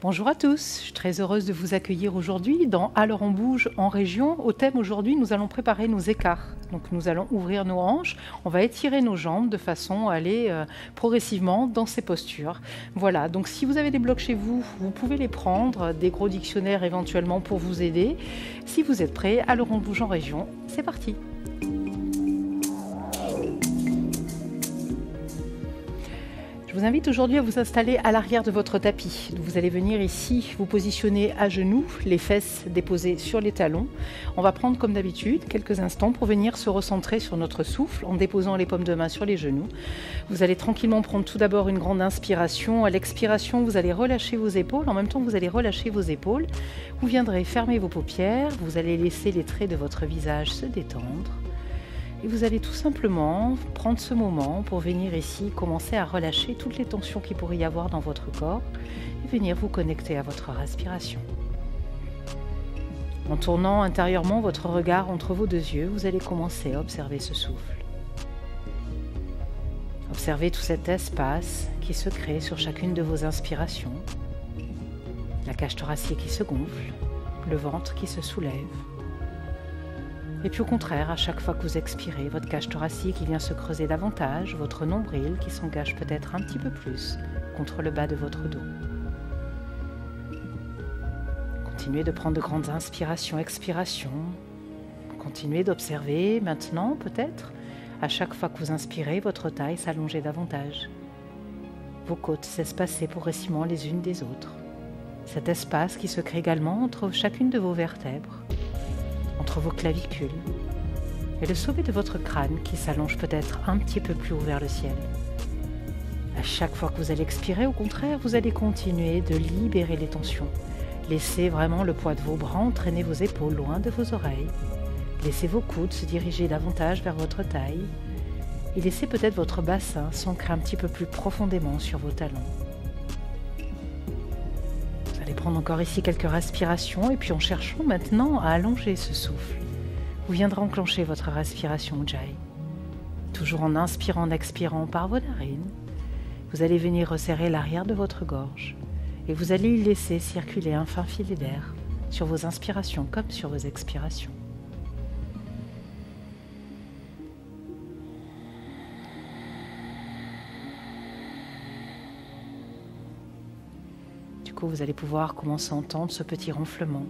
Bonjour à tous, je suis très heureuse de vous accueillir aujourd'hui dans Alors on bouge en région. Au thème aujourd'hui, nous allons préparer nos écarts. Donc nous allons ouvrir nos hanches, on va étirer nos jambes de façon à aller progressivement dans ces postures. Voilà, donc si vous avez des blocs chez vous, vous pouvez les prendre, des gros dictionnaires éventuellement pour vous aider. Si vous êtes prêts, Alors on bouge en région, c'est parti. Je vous invite aujourd'hui à vous installer à l'arrière de votre tapis. Vous allez venir ici vous positionner à genoux, les fesses déposées sur les talons. On va prendre comme d'habitude quelques instants pour venir se recentrer sur notre souffle en déposant les paumes de main sur les genoux. Vous allez tranquillement prendre tout d'abord une grande inspiration. À l'expiration, vous allez relâcher vos épaules. En même temps, vous allez relâcher vos épaules. Vous viendrez fermer vos paupières. Vous allez laisser les traits de votre visage se détendre. Et vous allez tout simplement prendre ce moment pour venir ici commencer à relâcher toutes les tensions qu'il pourrait y avoir dans votre corps et venir vous connecter à votre respiration. En tournant intérieurement votre regard entre vos deux yeux, vous allez commencer à observer ce souffle. Observez tout cet espace qui se crée sur chacune de vos inspirations, la cage thoracique qui se gonfle, le ventre qui se soulève. Et puis au contraire, à chaque fois que vous expirez, votre cage thoracique vient se creuser davantage, votre nombril qui s'engage peut-être un petit peu plus contre le bas de votre dos. Continuez de prendre de grandes inspirations, expirations. Continuez d'observer maintenant peut-être, à chaque fois que vous inspirez, votre taille s'allonger davantage. Vos côtes s'espacer progressivement les unes des autres. Cet espace qui se crée également entre chacune de vos vertèbres, entre vos clavicules et le sommet de votre crâne qui s'allonge peut-être un petit peu plus haut vers le ciel. À chaque fois que vous allez expirer, au contraire, vous allez continuer de libérer les tensions. Laissez vraiment le poids de vos bras entraîner vos épaules loin de vos oreilles. Laissez vos coudes se diriger davantage vers votre taille et laissez peut-être votre bassin s'ancrer un petit peu plus profondément sur vos talons. Prendre encore ici quelques respirations et puis en cherchant maintenant à allonger ce souffle, vous viendrez enclencher votre respiration Ujjayi. Toujours en inspirant, en expirant par vos narines, vous allez venir resserrer l'arrière de votre gorge et vous allez y laisser circuler un fin filet d'air sur vos inspirations comme sur vos expirations. Vous allez pouvoir commencer à entendre ce petit ronflement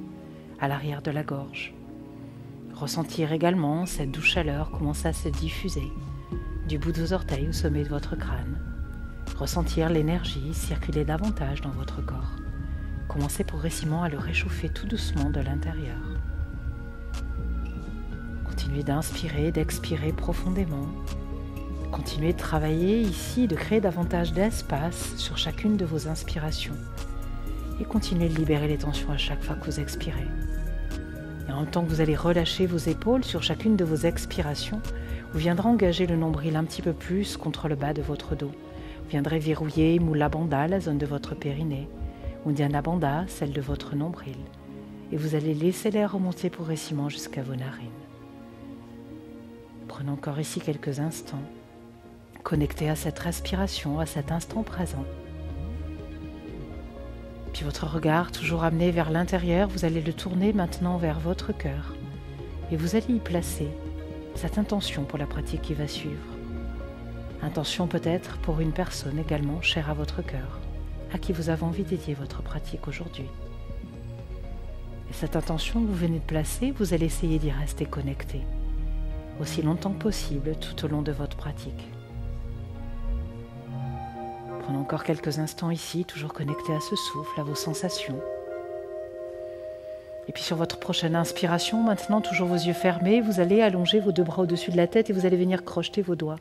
à l'arrière de la gorge. Ressentir également cette douce chaleur commencer à se diffuser du bout de vos orteils au sommet de votre crâne. Ressentir l'énergie circuler davantage dans votre corps. Commencez progressivement à le réchauffer tout doucement de l'intérieur. Continuez d'inspirer, d'expirer profondément. Continuez de travailler ici, de créer davantage d'espace sur chacune de vos inspirations. Et continuez de libérer les tensions à chaque fois que vous expirez. Et en même temps que vous allez relâcher vos épaules sur chacune de vos expirations, vous viendrez engager le nombril un petit peu plus contre le bas de votre dos. Vous viendrez verrouiller Mula Bandha, la zone de votre périnée, Uddiyana Bandha, celle de votre nombril. Et vous allez laisser l'air remonter progressivement jusqu'à vos narines. Prenez encore ici quelques instants, connectés à cette respiration, à cet instant présent. Puis votre regard, toujours amené vers l'intérieur, vous allez le tourner maintenant vers votre cœur. Et vous allez y placer cette intention pour la pratique qui va suivre. Intention peut-être pour une personne également chère à votre cœur, à qui vous avez envie de dédier votre pratique aujourd'hui. Et cette intention que vous venez de placer, vous allez essayer d'y rester connecté, aussi longtemps que possible tout au long de votre pratique. Prenez encore quelques instants ici, toujours connecté à ce souffle, à vos sensations. Et puis sur votre prochaine inspiration, maintenant toujours vos yeux fermés, vous allez allonger vos deux bras au-dessus de la tête et vous allez venir crocheter vos doigts.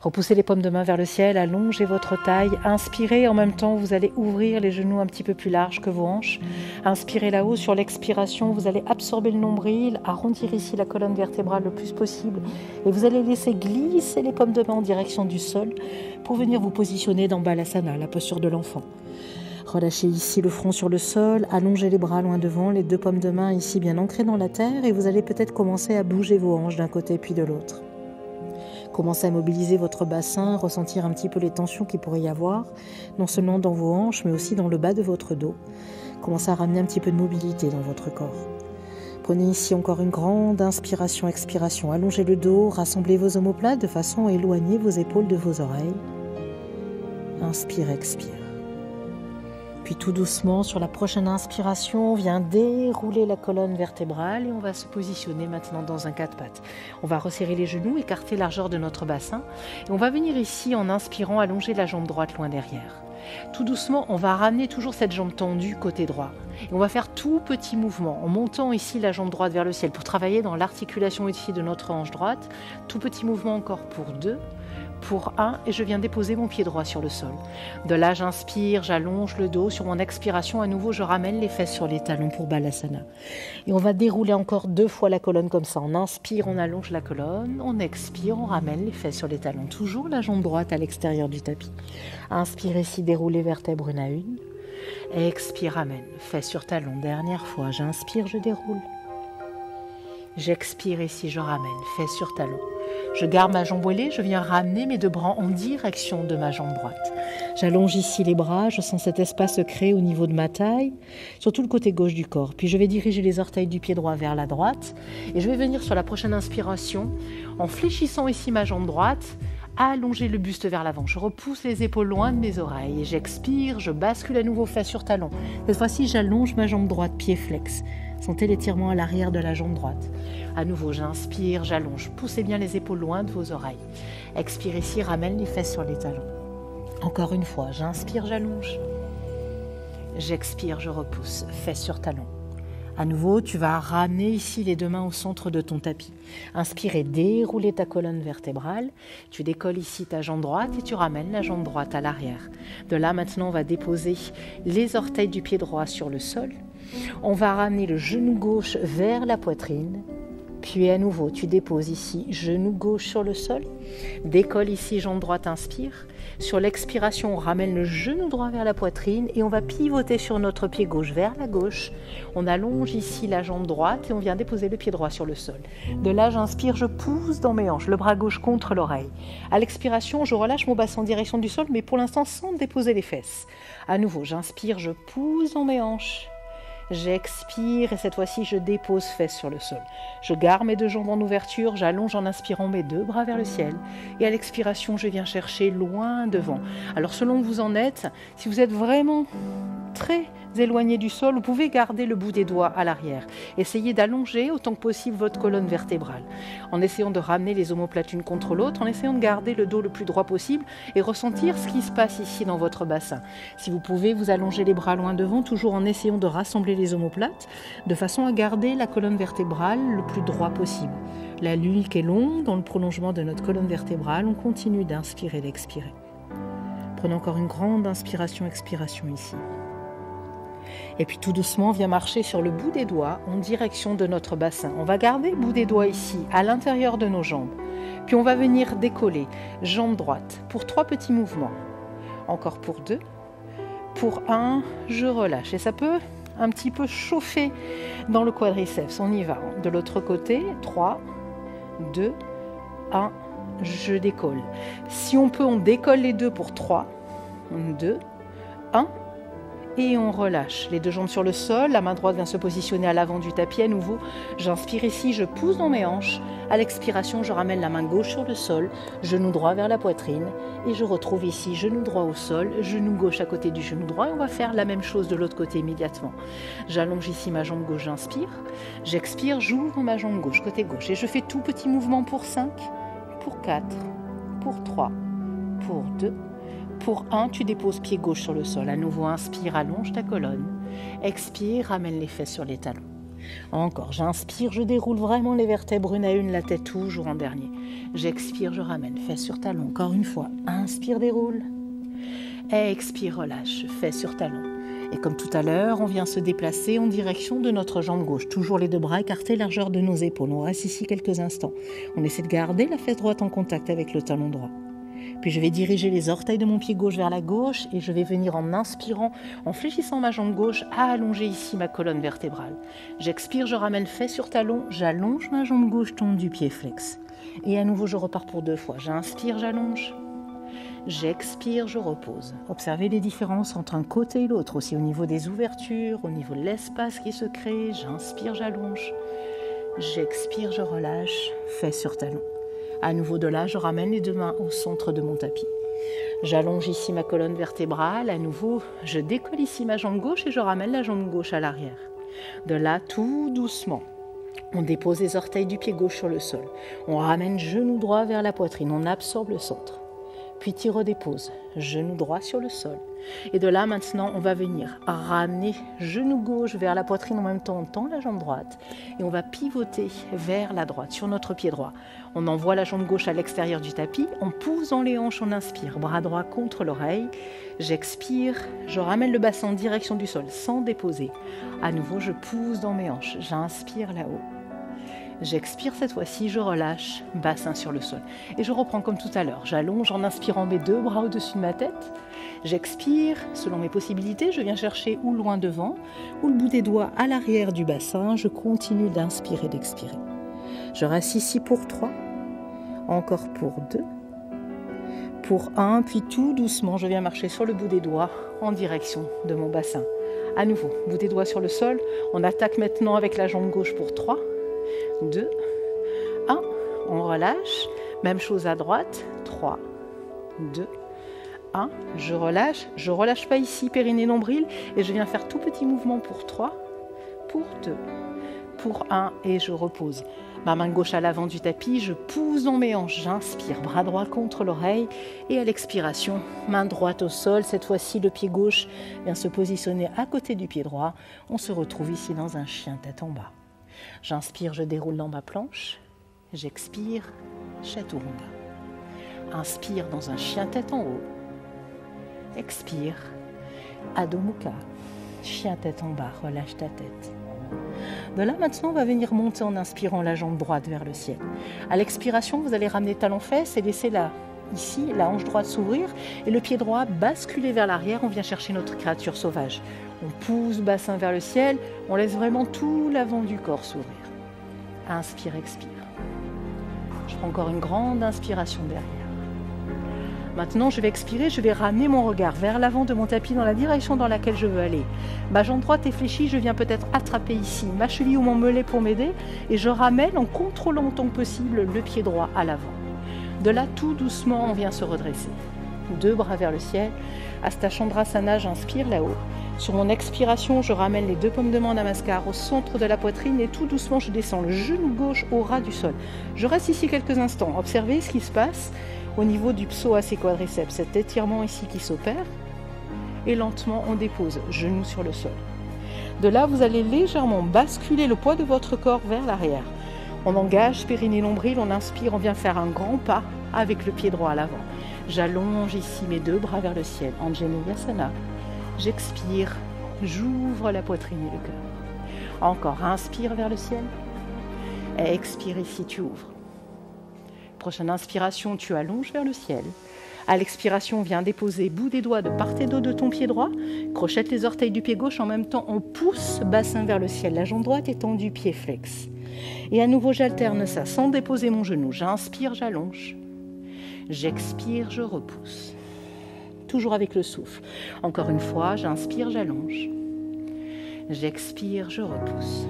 Repoussez les paumes de main vers le ciel, allongez votre taille, inspirez, en même temps vous allez ouvrir les genoux un petit peu plus larges que vos hanches. Inspirez là-haut, sur l'expiration, vous allez absorber le nombril, arrondir ici la colonne vertébrale le plus possible et vous allez laisser glisser les paumes de main en direction du sol pour venir vous positionner dans Balasana, la posture de l'enfant. Relâchez ici le front sur le sol, allongez les bras loin devant, les deux paumes de main ici bien ancrées dans la terre et vous allez peut-être commencer à bouger vos hanches d'un côté puis de l'autre. commencez à mobiliser votre bassin, ressentir un petit peu les tensions qu'il pourrait y avoir, non seulement dans vos hanches, mais aussi dans le bas de votre dos. Commencez à ramener un petit peu de mobilité dans votre corps. Prenez ici encore une grande inspiration, expiration. Allongez le dos, rassemblez vos omoplates de façon à éloigner vos épaules de vos oreilles. Inspire, expire. Puis tout doucement, sur la prochaine inspiration, on vient dérouler la colonne vertébrale et on va se positionner maintenant dans un quatre pattes. On va resserrer les genoux, écarter la largeur de notre bassin et on va venir ici en inspirant, allonger la jambe droite loin derrière. Tout doucement, on va ramener toujours cette jambe tendue côté droit. Et on va faire tout petit mouvement en montant ici la jambe droite vers le ciel pour travailler dans l'articulation ici de notre hanche droite. Tout petit mouvement encore pour 2. Pour 1 et je viens déposer mon pied droit sur le sol. De là, j'inspire, j'allonge le dos. Sur mon expiration, à nouveau, je ramène les fesses sur les talons pour Balasana. Et on va dérouler encore 2 fois la colonne comme ça. On inspire, on allonge la colonne. On expire, on ramène les fesses sur les talons. Toujours la jambe droite à l'extérieur du tapis. Inspire ici, dérouler vertèbre une à une. Expire, ramène. Fesses sur talons. Dernière fois, j'inspire, je déroule. J'expire ici, je ramène. Fesses sur talons. Je garde ma jambe ailée, je viens ramener mes 2 bras en direction de ma jambe droite. J'allonge ici les bras, je sens cet espace se créer au niveau de ma taille, sur tout le côté gauche du corps. Puis je vais diriger les orteils du pied droit vers la droite et je vais venir sur la prochaine inspiration en fléchissant ici ma jambe droite, allonger le buste vers l'avant. Je repousse les épaules loin de mes oreilles et j'expire, je bascule à nouveau fesses sur talons. Cette fois-ci, j'allonge ma jambe droite, pied flex. Sentez l'étirement à l'arrière de la jambe droite. À nouveau, j'inspire, j'allonge. Poussez bien les épaules loin de vos oreilles. Expire ici, ramène les fesses sur les talons. Encore une fois, j'inspire, j'allonge. J'expire, je repousse. Fesses sur talons. À nouveau, tu vas ramener ici les 2 mains au centre de ton tapis. Inspire, dérouler ta colonne vertébrale. Tu décolles ici ta jambe droite et tu ramènes la jambe droite à l'arrière. De là, maintenant, on va déposer les orteils du pied droit sur le sol. On va ramener le genou gauche vers la poitrine. Puis à nouveau, tu déposes ici, genou gauche sur le sol. Décolle ici, jambe droite, inspire. Sur l'expiration, on ramène le genou droit vers la poitrine et on va pivoter sur notre pied gauche vers la gauche. On allonge ici la jambe droite et on vient déposer le pied droit sur le sol. De là, j'inspire, je pousse dans mes hanches, le bras gauche contre l'oreille. À l'expiration, je relâche mon bassin en direction du sol, mais pour l'instant sans déposer les fesses. À nouveau, j'inspire, je pousse dans mes hanches. J'expire et cette fois-ci, je dépose fesses sur le sol. Je garde mes 2 jambes en ouverture, j'allonge en inspirant mes 2 bras vers le ciel. Et à l'expiration, je viens chercher loin devant. Alors selon où vous en êtes, si vous êtes vraiment très éloigné du sol, vous pouvez garder le bout des doigts à l'arrière. Essayez d'allonger autant que possible votre colonne vertébrale, en essayant de ramener les omoplates l'une contre l'autre, en essayant de garder le dos le plus droit possible et ressentir ce qui se passe ici dans votre bassin. Si vous pouvez, vous allongez les bras loin devant, toujours en essayant de rassembler les omoplates, de façon à garder la colonne vertébrale le plus droit possible. La nuque est longue, dans le prolongement de notre colonne vertébrale, on continue d'inspirer et d'expirer. Prenez encore une grande inspiration, expiration ici. Et puis tout doucement, on vient marcher sur le bout des doigts en direction de notre bassin. On va garder le bout des doigts ici, à l'intérieur de nos jambes. Puis on va venir décoller, jambe droite, pour 3 petits mouvements. Encore pour 2. Pour 1, je relâche. Et ça peut un petit peu chauffer dans le quadriceps. On y va. De l'autre côté, 3, 2, 1, je décolle. Si on peut, on décolle les 2 pour 3, 2, 1. Et on relâche. Les 2 jambes sur le sol, la main droite vient se positionner à l'avant du tapis à nouveau. J'inspire ici, je pousse dans mes hanches. À l'expiration, je ramène la main gauche sur le sol, genou droit vers la poitrine. Et je retrouve ici, genou droit au sol, genou gauche à côté du genou droit. Et on va faire la même chose de l'autre côté immédiatement. J'allonge ici ma jambe gauche, j'inspire. J'expire, j'ouvre ma jambe gauche, côté gauche. Et je fais tout petit mouvement pour 5, pour 4, pour 3, pour 2. Pour 1, tu déposes pied gauche sur le sol. À nouveau, inspire, allonge ta colonne. Expire, ramène les fesses sur les talons. Encore, j'inspire, je déroule vraiment les vertèbres une à une, la tête toujours en dernier. J'expire, je ramène, fesses sur talons. Encore une fois, inspire, déroule. Expire, relâche, fesses sur talons. Et comme tout à l'heure, on vient se déplacer en direction de notre jambe gauche. Toujours les 2 bras écartés, largeur de nos épaules. On reste ici quelques instants. On essaie de garder la fesse droite en contact avec le talon droit. Puis je vais diriger les orteils de mon pied gauche vers la gauche et je vais venir en inspirant, en fléchissant ma jambe gauche, à allonger ici ma colonne vertébrale. J'expire, je ramène fesse sur talon, j'allonge ma jambe gauche, tendu, pied flex. Et à nouveau, je repars pour 2 fois. J'inspire, j'allonge. J'expire, je repose. Observez les différences entre un côté et l'autre, aussi au niveau des ouvertures, au niveau de l'espace qui se crée. J'inspire, j'allonge. J'expire, je relâche, fesse sur talon. À nouveau de là, je ramène les 2 mains au centre de mon tapis. J'allonge ici ma colonne vertébrale. À nouveau, je décolle ici ma jambe gauche et je ramène la jambe gauche à l'arrière. De là, tout doucement, on dépose les orteils du pied gauche sur le sol. On ramène genou droit vers la poitrine. On absorbe le centre. Puis tu redéposes, genou droit sur le sol. Et de là, maintenant, on va venir ramener genou gauche vers la poitrine en même temps, on tend la jambe droite. Et on va pivoter vers la droite, sur notre pied droit. On envoie la jambe gauche à l'extérieur du tapis, on pousse dans les hanches, on inspire, bras droit contre l'oreille. J'expire, je ramène le bassin en direction du sol, sans déposer. À nouveau, je pousse dans mes hanches, j'inspire là-haut. J'expire cette fois-ci, je relâche, bassin sur le sol. Et je reprends comme tout à l'heure. J'allonge en inspirant mes 2 bras au-dessus de ma tête. J'expire, selon mes possibilités, je viens chercher ou loin devant, ou le bout des doigts à l'arrière du bassin. Je continue d'inspirer et d'expirer. Je reste ici pour 3, encore pour 2, pour 1, puis tout doucement, je viens marcher sur le bout des doigts en direction de mon bassin. À nouveau, bout des doigts sur le sol. On attaque maintenant avec la jambe gauche pour 3. 2, 1, on relâche, même chose à droite, 3, 2, 1, je relâche pas ici, périnée, nombril, et je viens faire tout petit mouvement pour 3, pour 2, pour 1, et je repose. Ma main gauche à l'avant du tapis, je pousse dans mes hanches, j'inspire, bras droit contre l'oreille, et à l'expiration, main droite au sol, cette fois-ci le pied gauche vient se positionner à côté du pied droit, on se retrouve ici dans un chien tête en bas. J'inspire, je déroule dans ma planche. J'expire, chaturanga. Inspire dans un chien tête en haut. Expire, Adho Mukha. Chien tête en bas, relâche ta tête. De là, maintenant, on va venir monter en inspirant la jambe droite vers le ciel. À l'expiration, vous allez ramener talon-fesse et laisser ici la hanche droite s'ouvrir et le pied droit basculer vers l'arrière. On vient chercher notre créature sauvage. On pousse bassin vers le ciel, on laisse vraiment tout l'avant du corps s'ouvrir. Inspire, expire. Je prends encore une grande inspiration derrière. Maintenant, je vais expirer, je vais ramener mon regard vers l'avant de mon tapis dans la direction dans laquelle je veux aller. Ma jambe droite est fléchie, je viens peut-être attraper ici ma cheville ou mon mollet pour m'aider et je ramène en contrôlant autant que possible le pied droit à l'avant. De là, tout doucement, on vient se redresser. 2 bras vers le ciel. Hasta Chandrasana, j'inspire là-haut. Sur mon expiration, je ramène les 2 paumes de main Namaskar au centre de la poitrine et tout doucement, je descends le genou gauche au ras du sol. Je reste ici quelques instants. Observez ce qui se passe au niveau du psoas et quadriceps, cet étirement ici qui s'opère. Et lentement, on dépose, genou sur le sol. De là, vous allez légèrement basculer le poids de votre corps vers l'arrière. On engage périnée nombril, on inspire, on vient faire un grand pas avec le pied droit à l'avant. J'allonge ici mes 2 bras vers le ciel, Anjaneyasana. J'expire, j'ouvre la poitrine et le cœur. Encore, inspire vers le ciel. Expire ici, tu ouvres. Prochaine inspiration, tu allonges vers le ciel. À l'expiration, viens déposer bout des doigts de part et d'autre de ton pied droit. Crochette les orteils du pied gauche. En même temps, on pousse bassin vers le ciel. La jambe droite est tendue, pied flex. Et à nouveau, j'alterne ça sans déposer mon genou. J'inspire, j'allonge. J'expire, je repousse. Toujours avec le souffle. Encore une fois, j'inspire, j'allonge. J'expire, je repousse.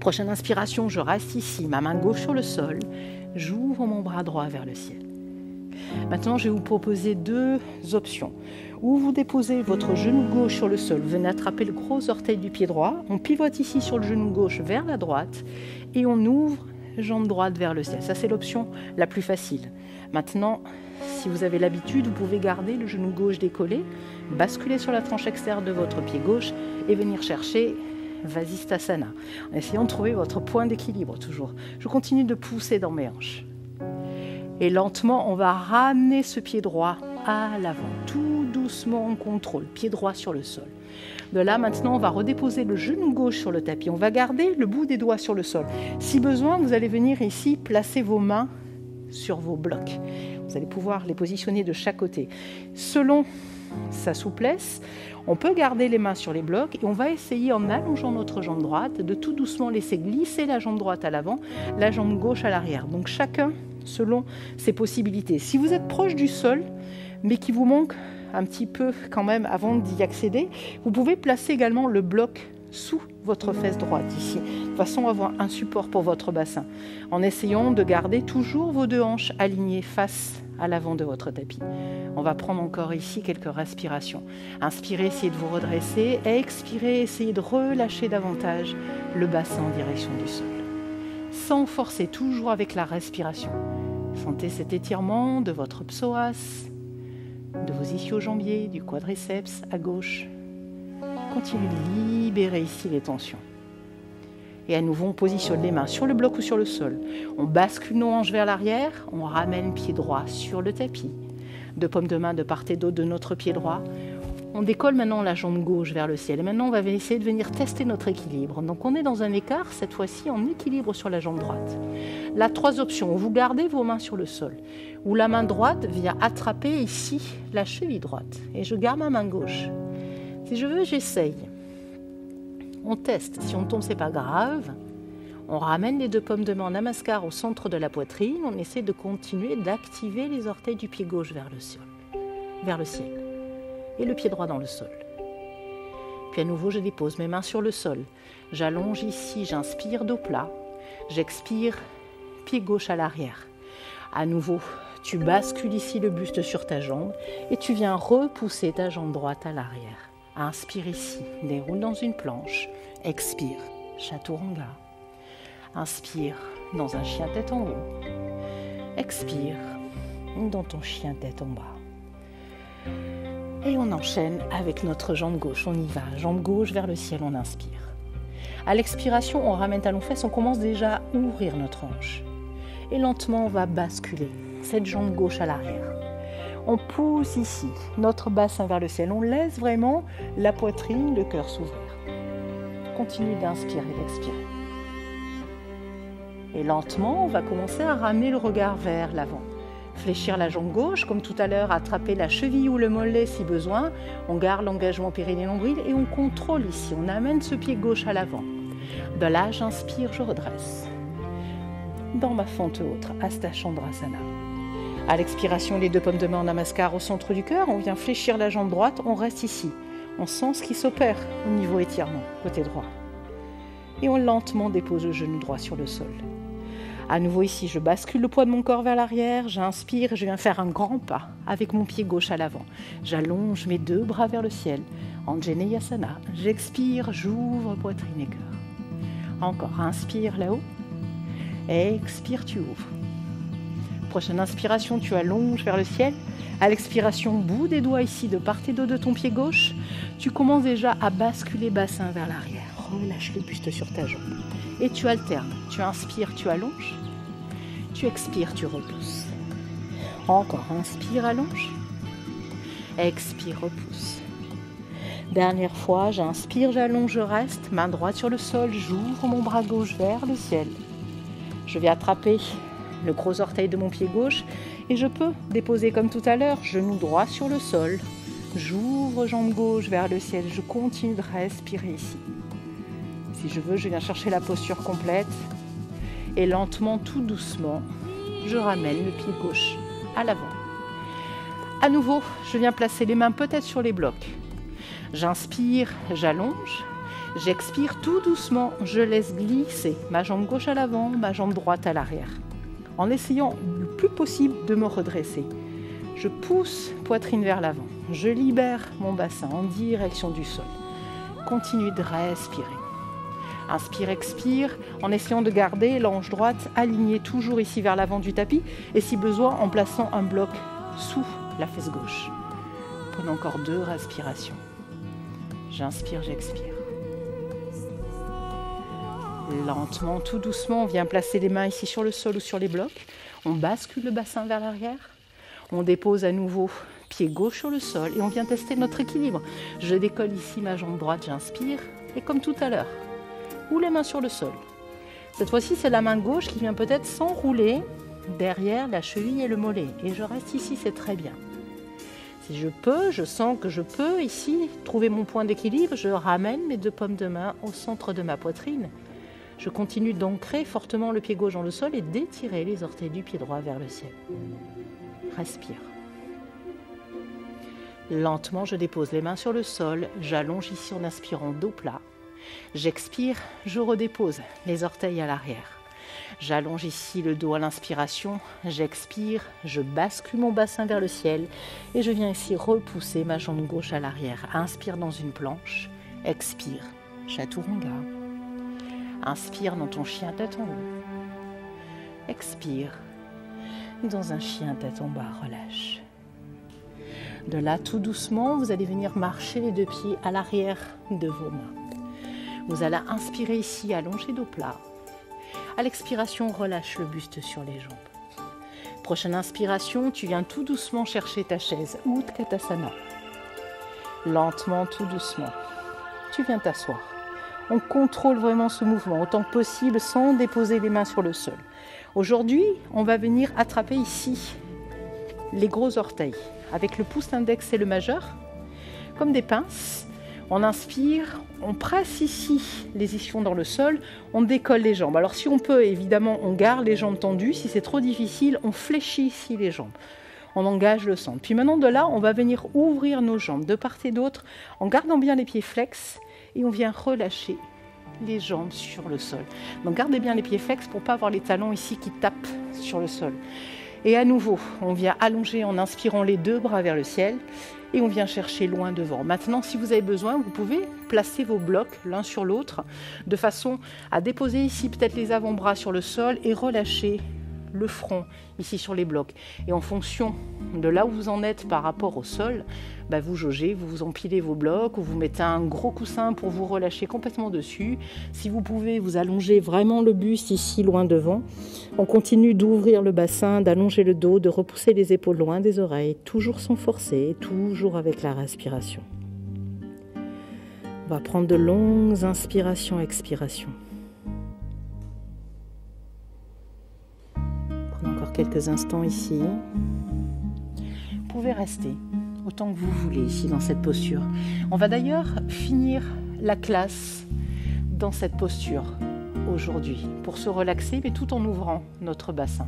Prochaine inspiration, je reste ici, ma main gauche sur le sol. J'ouvre mon bras droit vers le ciel. Maintenant, je vais vous proposer 2 options. Ou vous déposez votre genou gauche sur le sol, vous venez attraper le gros orteil du pied droit. On pivote ici sur le genou gauche vers la droite et on ouvre jambe droite vers le ciel. Ça, c'est l'option la plus facile. Maintenant, si vous avez l'habitude, vous pouvez garder le genou gauche décollé, basculer sur la tranche externe de votre pied gauche et venir chercher Vasisthasana, en essayant de trouver votre point d'équilibre toujours. Je continue de pousser dans mes hanches. Et lentement, on va ramener ce pied droit à l'avant. Tout doucement, on contrôle. Pied droit sur le sol. De là, maintenant, on va redéposer le genou gauche sur le tapis. On va garder le bout des doigts sur le sol. Si besoin, vous allez venir ici placer vos mains sur vos blocs. Vous allez pouvoir les positionner de chaque côté. Selon sa souplesse, on peut garder les mains sur les blocs et on va essayer, en allongeant notre jambe droite, de tout doucement laisser glisser la jambe droite à l'avant, la jambe gauche à l'arrière. Donc chacun selon ses possibilités. Si vous êtes proche du sol, mais qu'il vous manque un petit peu quand même avant d'y accéder, vous pouvez placer également le bloc sous votre fesse droite ici, de façon à avoir un support pour votre bassin, en essayant de garder toujours vos deux hanches alignées face à l'avant de votre tapis. On va prendre encore ici quelques respirations. Inspirez, essayez de vous redresser. Expirez, essayez de relâcher davantage le bassin en direction du sol. Sans forcer, toujours avec la respiration. Sentez cet étirement de votre psoas, de vos ischio-jambiers, du quadriceps à gauche. Continuez de libérer ici les tensions. Et à nouveau, on positionne les mains sur le bloc ou sur le sol. On bascule nos hanches vers l'arrière, on ramène pied droit sur le tapis. Deux paumes de main de part et d'autre de notre pied droit. On décolle maintenant la jambe gauche vers le ciel. Et maintenant, on va essayer de venir tester notre équilibre. Donc, on est dans un écart, cette fois-ci en équilibre sur la jambe droite. Là, trois options. Vous gardez vos mains sur le sol. Ou la main droite vient attraper ici la cheville droite. Et je garde ma main gauche. Si je veux, j'essaye. On teste. Si on tombe, c'est pas grave. On ramène les deux paumes de main en namaskar au centre de la poitrine. On essaie de continuer d'activer les orteils du pied gauche vers le ciel. Et le pied droit dans le sol. Puis à nouveau, je dépose mes mains sur le sol. J'allonge ici, j'inspire dos plat. J'expire, pied gauche à l'arrière. À nouveau, tu bascules ici le buste sur ta jambe et tu viens repousser ta jambe droite à l'arrière. Inspire ici, déroule dans une planche. Expire, chaturanga. Inspire dans un chien tête en haut. Expire dans ton chien tête en bas. Et on enchaîne avec notre jambe gauche. On y va, jambe gauche vers le ciel, on inspire. À l'expiration, on ramène talons fesses, on commence déjà à ouvrir notre hanche. Et lentement, on va basculer cette jambe gauche à l'arrière. On pousse ici notre bassin vers le ciel. On laisse vraiment la poitrine, le cœur s'ouvrir. Continue d'inspirer et d'expirer. Et lentement, on va commencer à ramener le regard vers l'avant. Fléchir la jambe gauche, comme tout à l'heure, attraper la cheville ou le mollet si besoin. On garde l'engagement périnée-nombril et on contrôle ici. On amène ce pied gauche à l'avant. De là, j'inspire, je redresse. Dans ma fente haute, Hasta Chandrasana. À l'expiration, les deux paumes de main en namaskar au centre du cœur. On vient fléchir la jambe droite, on reste ici. On sent ce qui s'opère au niveau étirement, côté droit. Et on lentement dépose le genou droit sur le sol. À nouveau ici, je bascule le poids de mon corps vers l'arrière, j'inspire, je viens faire un grand pas avec mon pied gauche à l'avant. J'allonge mes deux bras vers le ciel, Anjaneyasana. J'expire, j'ouvre poitrine et cœur. Encore, inspire là-haut, expire, tu ouvres. Prochaine inspiration, tu allonges vers le ciel. À l'expiration, bout des doigts ici, de part et d'autre de ton pied gauche, tu commences déjà à basculer bassin vers l'arrière. Relâche le buste sur ta jambe. Et tu alternes. Tu inspires, tu allonges. Tu expires, tu repousses. Encore, inspire, allonge. Expire, repousse. Dernière fois, j'inspire, j'allonge, je reste. Main droite sur le sol, j'ouvre mon bras gauche vers le ciel. Je vais attraper le gros orteil de mon pied gauche et je peux déposer comme tout à l'heure, genou droit sur le sol. J'ouvre jambe gauche vers le ciel. Je continue de respirer ici. Si je veux, je viens chercher la posture complète et lentement, tout doucement, je ramène le pied gauche à l'avant. À nouveau, je viens placer les mains peut-être sur les blocs. J'inspire, j'allonge. J'expire tout doucement, je laisse glisser ma jambe gauche à l'avant, ma jambe droite à l'arrière. En essayant le plus possible de me redresser. Je pousse poitrine vers l'avant. Je libère mon bassin en direction du sol. Continue de respirer. Inspire, expire, en essayant de garder l'hanche droite alignée toujours ici vers l'avant du tapis et si besoin en plaçant un bloc sous la fesse gauche. Prenez encore 2 respirations. J'inspire, j'expire. Lentement, tout doucement, on vient placer les mains ici sur le sol ou sur les blocs. On bascule le bassin vers l'arrière. On dépose à nouveau pied gauche sur le sol et on vient tester notre équilibre. Je décolle ici ma jambe droite, j'inspire et comme tout à l'heure, ou les mains sur le sol. Cette fois-ci, c'est la main gauche qui vient peut-être s'enrouler derrière la cheville et le mollet. Et je reste ici, c'est très bien. Si je peux, je sens que je peux ici trouver mon point d'équilibre, je ramène mes 2 paumes de main au centre de ma poitrine. Je continue d'ancrer fortement le pied gauche dans le sol et d'étirer les orteils du pied droit vers le ciel. Respire. Lentement, je dépose les mains sur le sol, j'allonge ici en inspirant dos plat. J'expire, je redépose les orteils à l'arrière. J'allonge ici le dos à l'inspiration, j'expire, je bascule mon bassin vers le ciel et je viens ici repousser ma jambe gauche à l'arrière. Inspire dans une planche, expire, chaturanga. Inspire dans ton chien tête en haut. Expire, dans un chien tête en bas, relâche. De là, tout doucement, vous allez venir marcher les 2 pieds à l'arrière de vos mains. Vous allez inspirer ici, allonger dos plat. À l'expiration, relâche le buste sur les jambes. Prochaine inspiration, tu viens tout doucement chercher ta chaise, Utkatasana. Lentement, tout doucement, tu viens t'asseoir. On contrôle vraiment ce mouvement autant que possible sans déposer les mains sur le sol. Aujourd'hui, on va venir attraper ici les gros orteils avec le pouce index et le majeur, comme des pinces. On inspire, on presse ici les ischions dans le sol, on décolle les jambes. Alors si on peut, évidemment, on garde les jambes tendues. Si c'est trop difficile, on fléchit ici les jambes. On engage le centre. Puis maintenant de là, on va venir ouvrir nos jambes de part et d'autre en gardant bien les pieds flex et on vient relâcher les jambes sur le sol. Donc gardez bien les pieds flex pour ne pas avoir les talons ici qui tapent sur le sol. Et à nouveau, on vient allonger en inspirant les 2 bras vers le ciel et on vient chercher loin devant. Maintenant, si vous avez besoin, vous pouvez placer vos blocs l'un sur l'autre de façon à déposer ici peut-être les avant-bras sur le sol et relâcher le front ici sur les blocs. Et en fonction de là où vous en êtes par rapport au sol, vous jaugez, vous empilez vos blocs ou vous mettez un gros coussin pour vous relâcher complètement dessus. Si vous pouvez, vous allongez vraiment le buste ici loin devant. On continue d'ouvrir le bassin, d'allonger le dos, de repousser les épaules loin des oreilles, toujours sans forcer, toujours avec la respiration. On va prendre de longues inspirations, expirations. Prenez encore quelques instants ici. Vous pouvez rester autant que vous voulez ici dans cette posture. On va d'ailleurs finir la classe dans cette posture aujourd'hui pour se relaxer mais tout en ouvrant notre bassin.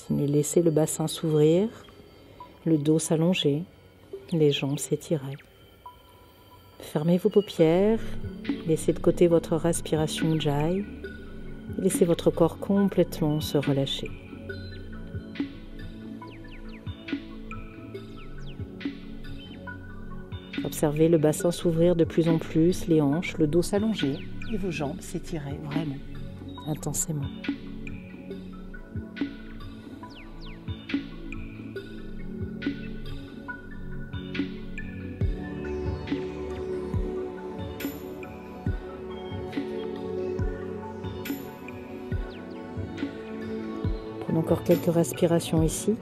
Laissez le bassin s'ouvrir, le dos s'allonger, les jambes s'étirer. Fermez vos paupières, laissez de côté votre respiration Ujjayi, laissez votre corps complètement se relâcher. Observez le bassin s'ouvrir de plus en plus, les hanches, le dos s'allonger et vos jambes s'étirer vraiment intensément. Encore quelques respirations ici.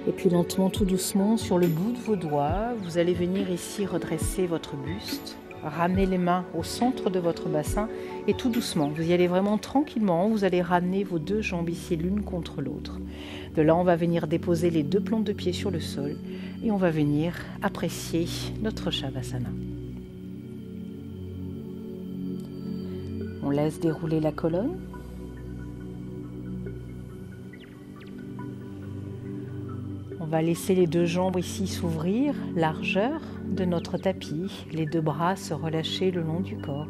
Et puis lentement, tout doucement, sur le bout de vos doigts, vous allez venir ici redresser votre buste, ramener les mains au centre de votre bassin et tout doucement, vous y allez vraiment tranquillement, vous allez ramener vos 2 jambes ici l'une contre l'autre. De là, on va venir déposer les 2 plantes de pied sur le sol et on va venir apprécier notre Shavasana. On laisse dérouler la colonne. On va laisser les 2 jambes ici s'ouvrir, largeur de notre tapis, les 2 bras se relâcher le long du corps.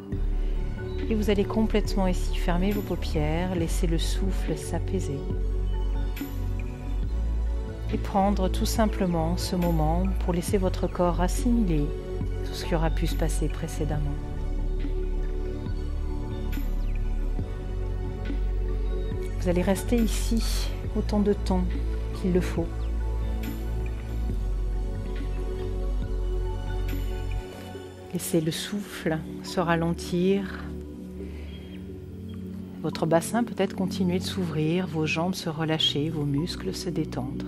Et vous allez complètement ici fermer vos paupières, laisser le souffle s'apaiser. Et prendre tout simplement ce moment pour laisser votre corps assimiler tout ce qui aura pu se passer précédemment. Vous allez rester ici autant de temps qu'il le faut. Laissez le souffle se ralentir. Votre bassin peut-être continuer de s'ouvrir, vos jambes se relâcher, vos muscles se détendre.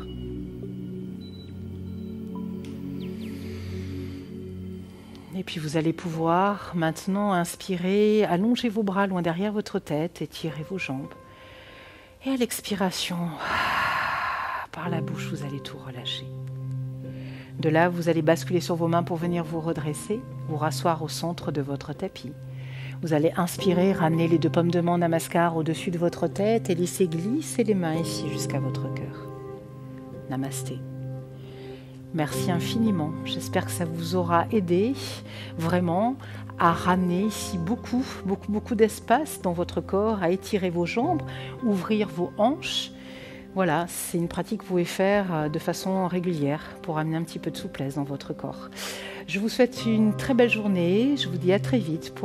Et puis vous allez pouvoir maintenant inspirer, allonger vos bras loin derrière votre tête, étirer vos jambes. Et à l'expiration, par la bouche, vous allez tout relâcher. De là, vous allez basculer sur vos mains pour venir vous redresser, vous rasseoir au centre de votre tapis. Vous allez inspirer, ramener les 2 pommes de main Namaskar au-dessus de votre tête et laisser glisser les mains ici jusqu'à votre cœur. Namasté. Merci infiniment. J'espère que ça vous aura aidé vraiment à ramener ici beaucoup d'espace dans votre corps, à étirer vos jambes, ouvrir vos hanches. Voilà, c'est une pratique que vous pouvez faire de façon régulière pour amener un petit peu de souplesse dans votre corps. Je vous souhaite une très belle journée. Je vous dis à très vite pour